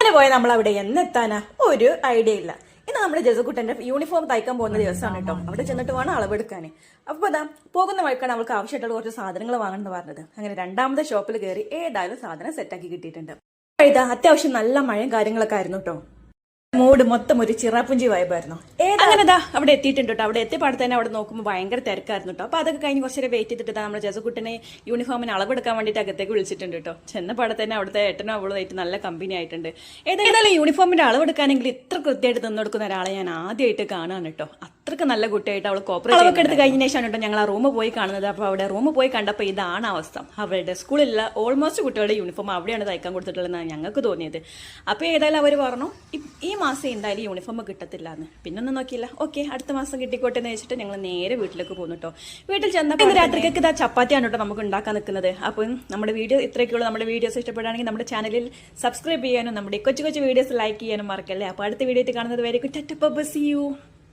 അങ്ങനെ പോയാൽ നമ്മൾ അവിടെ എന്നെത്താനാ ഒരു ഐഡിയ ഇല്ല. ഇന്ന് നമ്മുടെ ജസക്കുട്ടന്റെ യൂണിഫോം തയ്ക്കാൻ പോകുന്ന ദിവസമാണ് കേട്ടോ. അവിടെ ചെന്നിട്ട് വേണം അളവെടുക്കാൻ. അപ്പൊ അതാ പോകുന്ന വഴിക്കാണ് അവൾക്ക് ആവശ്യമായിട്ടുള്ള കുറച്ച് സാധനങ്ങൾ വാങ്ങണമെന്ന് പറഞ്ഞത്. അങ്ങനെ രണ്ടാമത്തെ ഷോപ്പിൽ കയറി ഏതായാലും സാധനം സെറ്റാക്കി കിട്ടിയിട്ടുണ്ട്. അത്യാവശ്യം നല്ല മഴയും കാര്യങ്ങളൊക്കെ ആയിരുന്നു കേട്ടോ. മൂഡ് മൊത്തം ഒരു ചിറാപ്പുഞ്ചി വൈബായിരുന്നു. അങ്ങനെതാ അവിടെ എത്തിയിട്ടുണ്ട് കേട്ടോ. അവിടെ എത്തിയപാടെ തന്നെ അവിടെ നോക്കുമ്പോൾ ഭയങ്കര തിരക്കായിരുന്നു കേട്ടോ. അപ്പൊ അതൊക്കെ കഴിഞ്ഞ് കുറച്ചേരം വെയിറ്റ് ചെയ്തിട്ട് നമ്മുടെ ജസക്കുട്ടനെ യൂണിഫോമിന് അളവെടുക്കാൻ വേണ്ടിയിട്ട് അകത്തേക്ക് വിളിച്ചിട്ടുണ്ട് കേട്ടോ. ചെന്നപാടെ തന്നെ അവിടുത്തെ ഏട്ടനും അവളുമായിട്ട് നല്ല കമ്പനി ആയിട്ടുണ്ട്. ഏതായാലും യൂണിഫോമിന്റെ അളവെടുക്കാനെങ്കിൽ ഇത്ര കൃത്യമായിട്ട് തന്നെടുക്കുന്ന ഒരാളെ ഞാൻ ആദ്യമായിട്ട് കാണാൻ കേട്ടോ. അത്രക്ക് നല്ല കുട്ടിയായിട്ട് അവൾ കോപ്പറേറ്റ് അളവൊക്കെ എടുത്ത് കഴിഞ്ഞ ശേഷമാണ് കേട്ടോ ഞങ്ങൾ ആ റൂമിൽ പോയി കാണുന്നത്. അപ്പോൾ അവിടെ റൂമിൽ പോയി കണ്ടപ്പോൾ ഇതാണ് അവസ്ഥ. അവരുടെ സ്കൂളിലുള്ള ഓൾമോസ്റ്റ് കുട്ടികളുടെ യൂണിഫോം അവിടെയാണ് തയ്ക്കാൻ കൊടുത്തിട്ടുള്ളതെന്നാണ് ഞങ്ങൾക്ക് തോന്നിയത്. അപ്പോൾ ഏതായാലും അവർ പറഞ്ഞു ഈ മാസം എന്തായാലും യൂണിഫോം കിട്ടത്തില്ല എന്ന്. പിന്നൊന്നും നോക്കിയില്ല. ഓക്കെ, അടുത്ത മാസം കിട്ടിക്കോട്ടെ എന്ന് വെച്ചിട്ട് ഞങ്ങൾ നേരെ വീട്ടിലേക്ക് പോകുന്നു കേട്ടോ. വീട്ടിൽ ചെന്നപ്പോൾ രാത്രിക്കൊക്കെ ഇതാ ചപ്പാത്തിയാണ് കേട്ടോ നമുക്ക് ഉണ്ടാക്കാൻ നിൽക്കുന്നത്. അപ്പം നമ്മുടെ വീഡിയോ ഇത്രയൊക്കെയുള്ളൂ. നമ്മുടെ വീഡിയോസ് ഇഷ്ടപ്പെടുകയാണെങ്കിൽ നമ്മുടെ ചാനലിൽ സബ്സ്ക്രൈബ് ചെയ്യാനും നമ്മുടെ കൊച്ചു കൊച്ചു വീഡിയോസ് ലൈക്ക് ചെയ്യാനും മറക്കല്ലേ. അപ്പോൾ അടുത്ത വീഡിയോ കാണുന്നത് വരെ tata bye bye, see U.